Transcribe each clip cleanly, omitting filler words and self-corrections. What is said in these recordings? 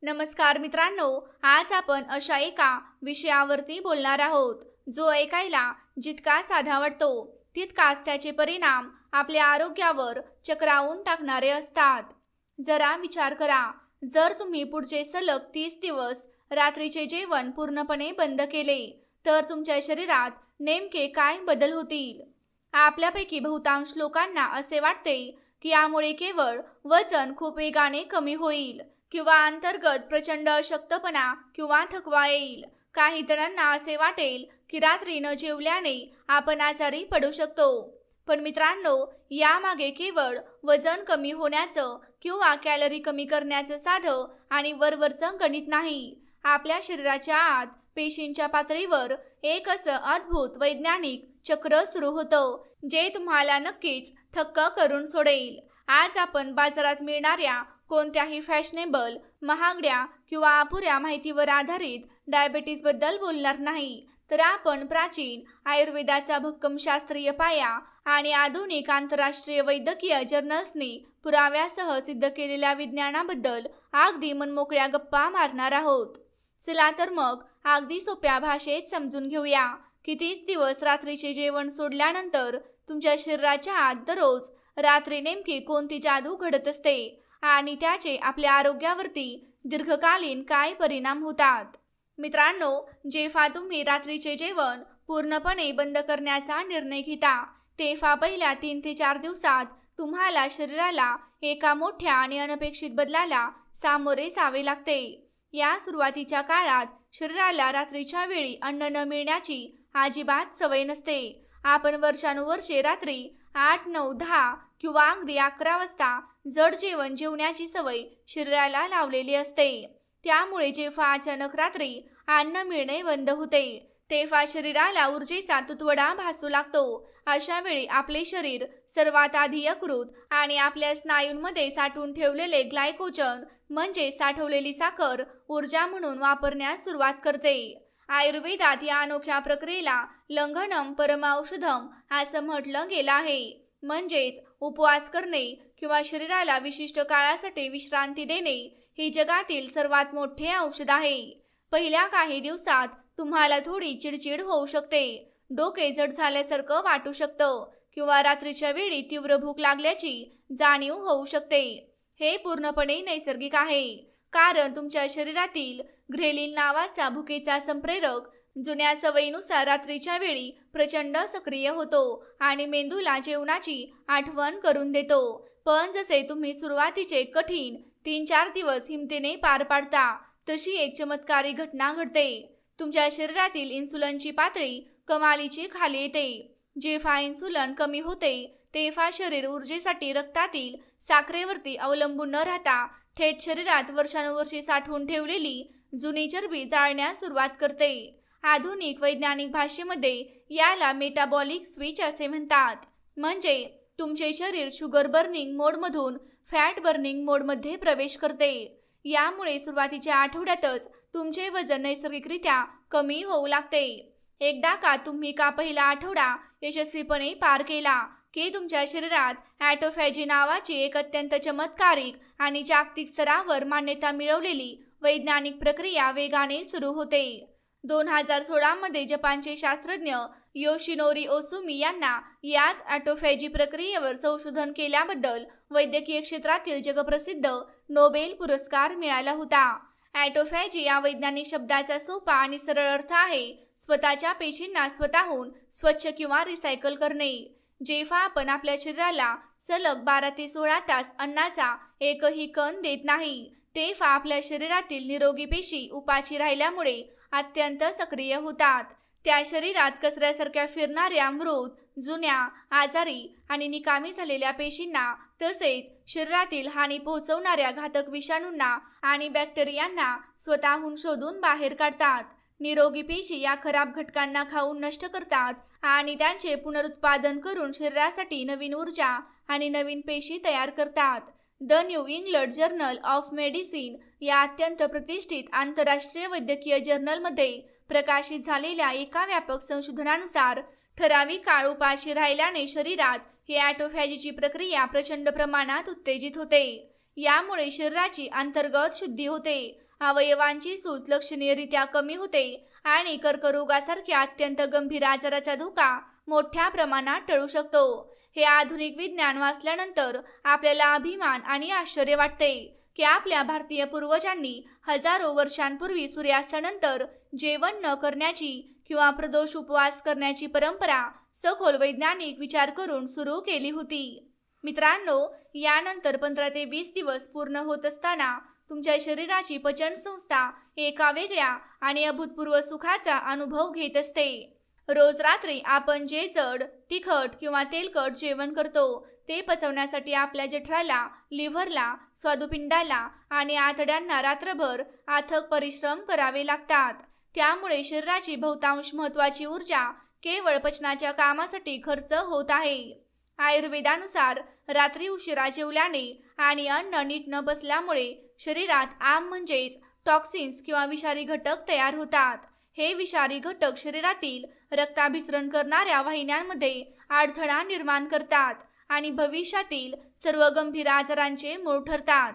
नमस्कार मित्रांनो, आज आपण अशा एका विषयावरती बोलणार आहोत जो ऐकायला जितका साधा वाटतो तितकाच त्याचे परिणाम आपल्या आरोग्यावर चक्रावून टाकणारे असतात। जरा विचार करा, जर तुम्ही पुढचे सलग 30 दिवस रात्रीचे जेवण पूर्णपणे बंद केले तर तुमच्या शरीरात नेमके काय बदल होतील? आपल्यापैकी बहुतांश लोकांना असे वाटते की यामुळे केवळ वजन खूप वेगाने कमी होईल किंवा अंतर्गत प्रचंड अशक्तपणा किंवा थकवा येईल। काही जणांना असे वाटेल की रात्री न जेवल्याने आपण आजारी पडू शकतो। पण मित्रांनो, यामागे केवळ वजन कमी होण्याचं किंवा कॅलरी कमी करण्याचं साधं आणि वरवरचं गणित नाही। आपल्या शरीराच्या आत पेशींच्या पातळीवर एक असं अद्भुत वैज्ञानिक चक्र सुरू होतं जे तुम्हाला नक्कीच थक्क करून सोडेल। आज आपण बाजारात मिळणाऱ्या कोणत्याही फॅशनेबल, महागड्या किंवा अपुऱ्या माहितीवर आधारित डायबिटीजबद्दल बोलणार नाही, तर आपण प्राचीन आयुर्वेदाचा भक्कम शास्त्रीय पाया आणि आधुनिक आंतरराष्ट्रीय वैद्यकीय जर्नल्सनी पुराव्यासह सिद्ध केलेल्या विज्ञानाबद्दल अगदी मनमोकळ्या गप्पा मारणार आहोत। चला तर मग अगदी सोप्या भाषेत समजून घेऊया की 30 दिवस रात्रीचे जेवण सोडल्यानंतर तुमच्या शरीराच्या आत दररोज रात्री नेमकी कोणती जादू घडत असते आणि त्याचे आपल्या आरोग्यावरती दीर्घकालीन काय परिणाम होतात। मित्रांनो, जेव्हा तुम्ही रात्रीचे जेवण पूर्णपणे बंद करण्याचा निर्णय घेता तेव्हा पहिल्या 3 ते 4 दिवसात तुम्हाला शरीराला एका मोठ्या आणि अनपेक्षित बदलाला सामोरे जावे लागते। या सुरुवातीच्या काळात शरीराला रात्रीच्या वेळी अन्न न मिळण्याची अजिबात सवय नसते। आपण वर्षानुवर्षे रात्री 8, 9, 10 किंवा अगदी 11 वाजता जड जेवण जेवण्याची सवय शरीराला लावलेली असते। त्यामुळे जेव्हा अचानक रात्री अन्न मिळणे बंद होते तेव्हा शरीराला ऊर्जेचा तुटवडा भासू लागतो। अशा वेळी आपले शरीर सर्वात आधी यकृत आणि आपल्या स्नायूंमध्ये साठवून ठेवलेले ग्लायकोजन म्हणजे साठवलेली साखर ऊर्जा म्हणून वापरण्यास सुरुवात करते। आयुर्वेदात या अनोख्या प्रक्रियेला लंघनम परमौषधम असं म्हटलं गेलं आहे। म्हणजेच उपवास करणे किंवा शरीराला विशिष्ट काळासाठी विश्रांती देणे हे जगातील सर्वात मोठे औषध आहे। पहिल्या काही दिवसात तुम्हाला थोडी चिडचिड होऊ शकते, डोके जड झाल्यासारखं वाटू शकतं किंवा रात्रीच्या वेळी तीव्र भूक लागल्याची जाणीव होऊ शकते। हे पूर्णपणे नैसर्गिक आहे, कारण तुमच्या शरीरातील ग्रेलिन नावाचा भुकेचा संप्रेरक जुन्या सवयीनुसार रात्रीच्या वेळी प्रचंड सक्रिय होतो आणि मेंदूला जेवणाची आठवण करून देतो। पण जसे तुम्ही सुरुवातीचे कठीण 3-4 दिवस हिमतीने पार पाडता तशी एक चमत्कारी घटना घडते। तुमच्या शरीरातील इन्सुलिनची पातळी कमालीची खाली येते। जेव्हा इन्सुलिन कमी होते तेव्हा शरीर ऊर्जेसाठी रक्तातील साखरेवरती अवलंबून न राहता थेट शरीरात वर्षानुवर्षे साठवून ठेवलेली जुनी चरबी जाळण्यास सुरुवात करते। आधुनिक वैज्ञानिक भाषेमध्ये याला मेटाबॉलिक स्विच असे म्हणतात। म्हणजे तुमचे शरीर शुगर बर्निंग मोडमधून फॅट बर्निंग मोडमध्ये प्रवेश करते। यामुळे सुरुवातीच्या आठवड्यातच तुमचे वजन नैसर्गिकरित्या कमी होऊ लागते। एकदा का तुम्ही पहिला आठवडा यशस्वीपणे पार केला की तुमच्या शरीरात ॲटोफॅजी नावाची एक अत्यंत चमत्कारिक आणि जागतिक स्तरावर मान्यता मिळवलेली वैज्ञानिक प्रक्रिया वेगाने सुरू होते। 2016 मध्ये जपानचे शास्त्रज्ञ योशिनोरी ओसुमी यांना याच ॲटोफॅजी प्रक्रियेवर संशोधन केल्याबद्दल वैद्यकीय क्षेत्रातील जगप्रसिद्ध नोबेल पुरस्कार मिळाला होता। ॲटोफॅजी या वैज्ञानिक शब्दाचा सोपा आणि सरळ अर्थ आहे स्वतःच्या पेशींना स्वतःहून स्वच्छ किंवा रिसायकल करणे। जेव्हा आपण आपल्या शरीराला सलग 12 ते 16 तास अन्नाचा एकही कण देत नाही तेव्हा आपल्या शरीरातील निरोगी पेशी उपाशी राहिल्यामुळे अत्यंत सक्रिय होतात। त्या शरीरात कचऱ्यासारख्या फिरणाऱ्या मृत, जुन्या, आजारी आणि निकामी झालेल्या पेशींना तसेच शरीरातील हानी पोहोचवणाऱ्या घातक विषाणूंना आणि बॅक्टेरियांना स्वतःहून शोधून बाहेर काढतात। निरोगी पेशी या खराब घटकांना खाऊन नष्ट करतात आणि त्यांचे पुनरुत्पादन करून शरीरासाठी नवीन ऊर्जा आणि नवीन पेशी तयार करतात। The new England journal of medicine या अत्यंत प्रतिष्ठित आंतरराष्ट्रीय वैद्यकीय जर्नलमध्ये प्रकाशित झालेल्या एका व्यापक संशोधनानुसार ठराविक काळ उपाशी राहिल्याने शरीरात ही ॲटोफॅजीची प्रक्रिया प्रचंड प्रमाणात उत्तेजित होते। यामुळे शरीराची अंतर्गत शुद्धी होते, अवयवांची सूज लक्षणीयरित्या कमी होते आणि कर्करोगासारख्या अत्यंत गंभीर आजाराचा धोका मोठ्या प्रमाणात टळू शकतो. हे आधुनिक विज्ञान वाचल्यानंतर आपल्याला अभिमान आणि आश्चर्य वाटते की आपल्या भारतीय पूर्वजांनी हजारो वर्षांपूर्वी सूर्यास्तानंतर जेवण न करण्याची किंवा प्रदोष उपवास करण्याची परंपरा सखोल वैज्ञानिक विचार करून सुरू केली होती. मित्रांनो, यानंतर 15 ते 20 दिवस पूर्ण होत असताना तुमच्या शरीराची पचन संस्था एका वेगळ्या आणि अभूतपूर्व सुखाचा अनुभव घेत असते. रोज रात्री आपण जे जड, तिखट किंवा तेलकट जेवण करतो ते पचवण्यासाठी आपल्या जठराला, लिव्हरला, स्वादुपिंडाला आणि आतड्यांना रात्रभर अथक परिश्रम करावे लागतात. त्यामुळे शरीराची बहुतांश महत्त्वाची ऊर्जा केवळ पचनाच्या कामासाठी खर्च होत आहे. आयुर्वेदानुसार रात्री उशिरा जेवल्याने आणि अन्न नीट न बसल्यामुळे शरीरात आम म्हणजेच टॉक्सिन्स किंवा विषारी घटक तयार होतात. हे विषारी घटक शरीरातील रक्ताभिसरण करणाऱ्या वाहिन्यांमध्ये अडथळा निर्माण करतात आणि भविष्यातील सर्व गंभीर आजारांचे मूळ ठरतात.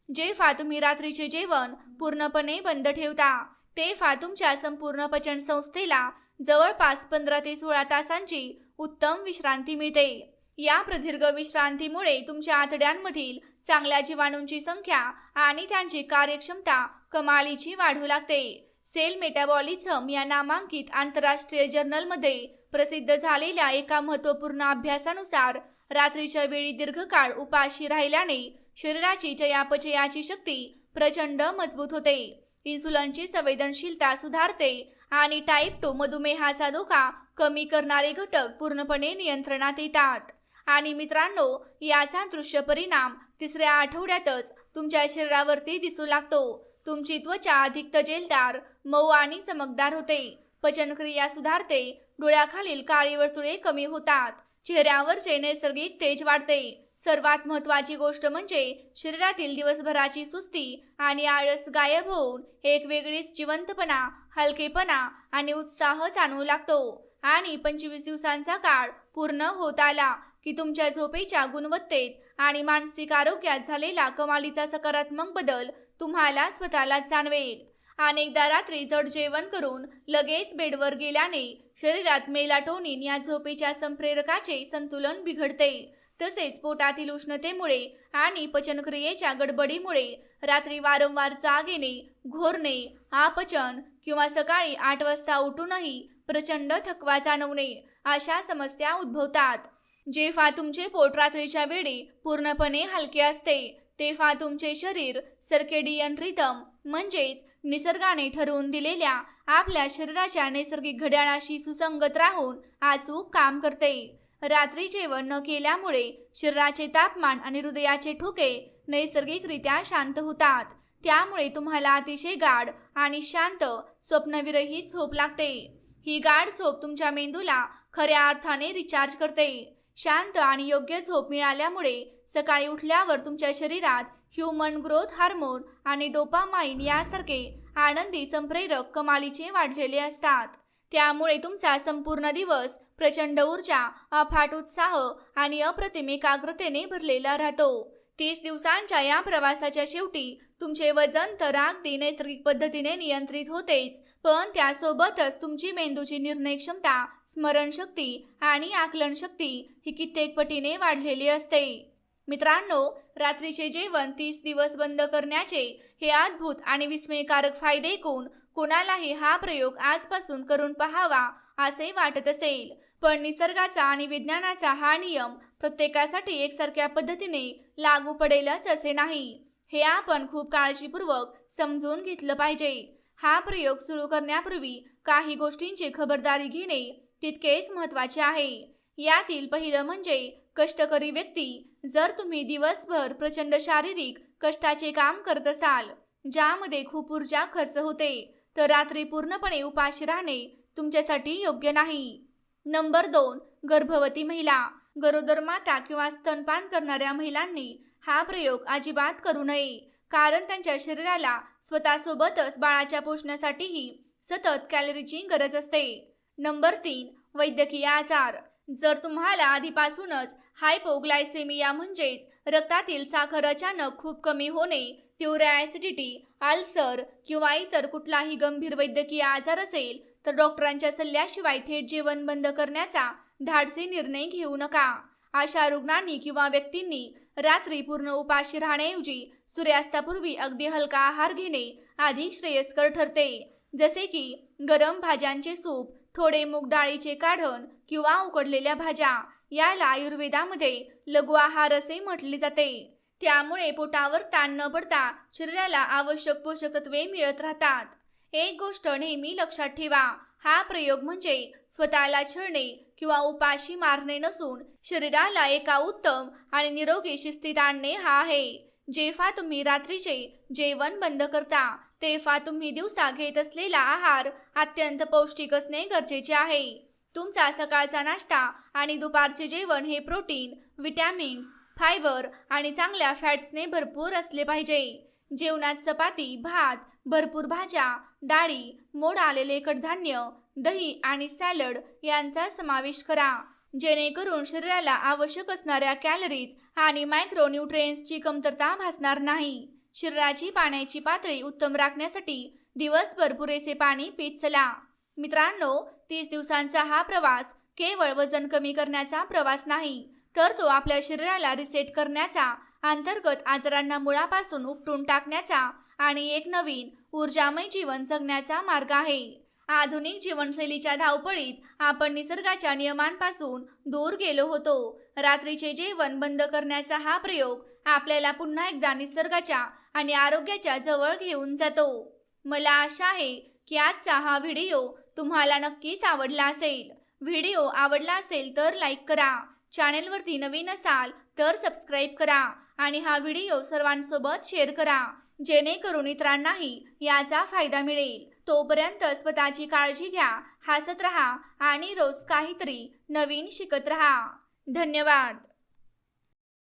जेव्हा तुम्ही रात्रीचे जेवण पूर्णपणे बंद ठेवता तेव्हा तुमच्या संपूर्ण पचन संस्थेला जवळपास 15 ते 16 तासांची उत्तम विश्रांती मिळते. या प्रदीर्घ विश्रांतीमुळे तुमच्या आतड्यांमधील चांगल्या जीवाणूंची संख्या आणि त्यांची कार्यक्षमता कमालीची वाढू लागते. सेल मेटाबॉलिझम या नामांकित आंतरराष्ट्रीय जर्नलमध्ये प्रसिद्ध झालेल्या एका महत्त्वपूर्ण अभ्यासानुसार रात्रीच्या वेळी दीर्घकाळ उपाशी राहिल्याने शरीराची चयापचयाची शक्ती प्रचंड मजबूत होते, इन्सुलिनची संवेदनशीलता सुधारते आणि टाईप 2 मधुमेहाचा धोका कमी करणारे घटक पूर्णपणे नियंत्रणात येतात. आणि मित्रांनो, याचा दृश्य परिणाम 3ऱ्या आठवड्यातच तुमच्या शरीरावरती दिसू लागतो. तुमची त्वचा अधिक तजेलदार, मऊ आणि चमकदार होते, पचनक्रिया सुधारते, डोळ्याखालील काळी वर्तुळे कमी होतात, चेहऱ्यावरचे नैसर्गिक तेज वाढते. सर्वात महत्त्वाची गोष्ट म्हणजे शरीरातील दिवसभराची सुस्ती आणि आळस गायब होऊन एक वेगळीच जिवंतपणा, हलकेपणा आणि उत्साह जाणवू लागतो. आणि 25 दिवसांचा काळ पूर्ण होत आला की तुमच्या झोपेच्या गुणवत्तेत आणि मानसिक आरोग्यात झालेला कमालीचा सकारात्मक बदल तुम्हाला स्वतःलाच जाणवेल. अनेकदा रात्री जड जेवण करून लगेच बेडवर गेल्याने शरीरात मेलाटोनिन या झोपेच्या संप्रेरकाचे संतुलन बिघडते. तसेच पोटातील उष्णतेमुळे आणि पचनक्रियेच्या गडबडीमुळे रात्री वारंवार जाग येणे, घोरणे, अपचन किंवा सकाळी 8 वाजता उठूनही प्रचंड थकवा जाणवणे अशा समस्या उद्भवतात. जेव्हा तुमचे पोट रात्रीच्या वेळी पूर्णपणे हलके असते तेव्हा तुमचे शरीर सर्केडियन रिदम म्हणजेच निसर्गाने ठरवून दिलेल्या आपल्या शरीराच्या नैसर्गिक घड्याळाशी सुसंगत राहून अचूक काम करते. रात्री जेवण न केल्यामुळे शरीराचे तापमान आणि हृदयाचे ठोके नैसर्गिकरित्या शांत होतात. त्यामुळे तुम्हाला अतिशय गाढ आणि शांत स्वप्नविरहित झोप लागते. ही गाढ झोप तुमच्या मेंदूला खऱ्या अर्थाने रिचार्ज करते. शांत आणि योग्य झोप मिळाल्यामुळे सकाळी उठल्यावर तुमच्या शरीरात ह्यूमन ग्रोथ हार्मोन आणि डोपामाइन यासारखे आनंदी संप्रेरक कमालीचे वाढलेले असतात. त्यामुळे तुमचा संपूर्ण दिवस प्रचंड ऊर्जा, अफाट उत्साह आणि अप्रतिम एकाग्रतेने भरलेला राहतो. 30 दिवसांच्या या प्रवासाच्या शेवटी तुमचे वजन तर अगदी नैसर्गिक पद्धतीने नियंत्रित होतेच, पण त्यासोबतच तुमची मेंदूची निर्णय क्षमता, स्मरणशक्ती आणि आकलनशक्ती ही कित्येक पटीने वाढलेली असते. मित्रांनो, रात्रीचे जेवण 30 दिवस बंद करण्याचे हे अद्भुत आणि विस्मयकारक फायदे ऐकून कोणालाही हा प्रयोग आजपासून करून पाहावा असे वाटत असेल, पण निसर्गाचा आणि विज्ञानाचा हा नियम प्रत्येकासाठी एकसारख्या पद्धतीने लागू पडेलच असे नाही. हे आपण खूप काळजीपूर्वक समजून घेतलं पाहिजे. हा प्रयोग सुरू करण्यापूर्वी काही गोष्टींची खबरदारी घेणे तितकेच महत्त्वाचे आहे. यातील पहिलं म्हणजे कष्टकरी व्यक्ती. जर तुम्ही दिवसभर प्रचंड शारीरिक कष्टाचे काम करत असाल, ज्यामध्ये खूप ऊर्जा खर्च होते, तर रात्री पूर्णपणे उपाशी राहणे तुमच्यासाठी योग्य नाही. नंबर 2, गर्भवती महिला. गरोदर माता किंवा स्तनपान करणाऱ्या महिलांनी हा प्रयोग अजिबात करू नये, कारण त्यांच्या शरीराला स्वतःसोबतच बाळाच्या पोषणासाठीही सतत कॅलरीची गरज असते. नंबर 3, वैद्यकीय आजार. जर तुम्हाला आधीपासूनच हायपोग्लायसेमिया म्हणजेच रक्तातील साखर अचानक खूप कमी होणे, तीव्र ॲसिडिटी, अल्सर किंवा इतर कुठलाही गंभीर वैद्यकीय आजार असेल तर डॉक्टरांच्या सल्ल्याशिवाय थेट जेवण बंद करण्याचा धाडसी निर्णय घेऊ नका. अशा रुग्णांनी किंवा व्यक्तींनी रात्री पूर्ण उपाशी राहण्याऐवजी सूर्यास्तापूर्वी अगदी हलका आहार घेणे अधिक श्रेयस्कर ठरते. जसे की गरम भाज्यांचे सूप, थोडे मूग डाळीचे काढण किंवा उकडलेल्या भाज्या. याला आयुर्वेदामध्ये लघु आहार असे म्हटले जाते. त्यामुळे पोटावर ताण न पडता शरीराला आवश्यक पोषक तत्वे मिळत राहतात. एक गोष्ट नेहमी लक्षात ठेवा, हा प्रयोग म्हणजे स्वतःला छळणे किंवा उपाशी मारणे नसून शरीराला एका उत्तम आणि निरोगी शिस्तीत आणणे हा आहे. जेव्हा तुम्ही रात्रीचे जेवण बंद करता तेव्हा तुम्ही दिवसा घेत असलेला आहार अत्यंत पौष्टिक असणे गरजेचे आहे. तुमचा सकाळचा नाश्ता आणि दुपारचे जेवण हे प्रोटीन, विटॅमिन्स, फायबर आणि चांगल्या फॅट्सने भरपूर असले पाहिजे. जेवणात चपाती, भात, भरपूर भाज्या, डाळी, मोड आलेले कडधान्य, दही आणि सॅलड यांचा समावेश करा, जेणेकरून शरीराला आवश्यक असणाऱ्या कॅलरीज आणि मायक्रोन्यूट्रिएंट्सची कमतरता भासणार नाही. शरीराची पाण्याची पातळी उत्तम राखण्यासाठी दिवसभर पुरेसे पाणी पीत चला. मित्रांनो, 30 दिवसांचा हा प्रवास केवळ वजन कमी करण्याचा प्रवास नाही, तर तो आपल्या शरीराला रिसेट करण्याचा, अंतर्गत आजारांना मुळापासून उपटून टाकण्याचा आणि एक नवीन ऊर्जामय जीवन जगण्याचा मार्ग आहे. आधुनिक जीवनशैलीच्या धावपळीत आपण निसर्गाच्या नियमांपासून दूर गेलो होतो. रात्रीचे जेवण बंद करण्याचा हा प्रयोग आपल्याला पुन्हा एकदा निसर्गाच्या आणि आरोग्याच्या जवळ घेऊन जातो. मला आशा आहे की आजचा हा व्हिडिओ तुम्हाला नक्कीच आवडला असेल. व्हिडिओ आवडला असेल तर लाईक करा, चॅनेलवरती नवीन असाल तर सबस्क्राईब करा आणि हा व्हिडिओ सर्वांसोबत शेअर करा, जेणेकरून इतरांनाही याचा फायदा मिळेल. तोपर्यंत स्वतःची काळजी घ्या, हसत रहा आणि रोज काहीतरी नवीन शिकत रहा. धन्यवाद.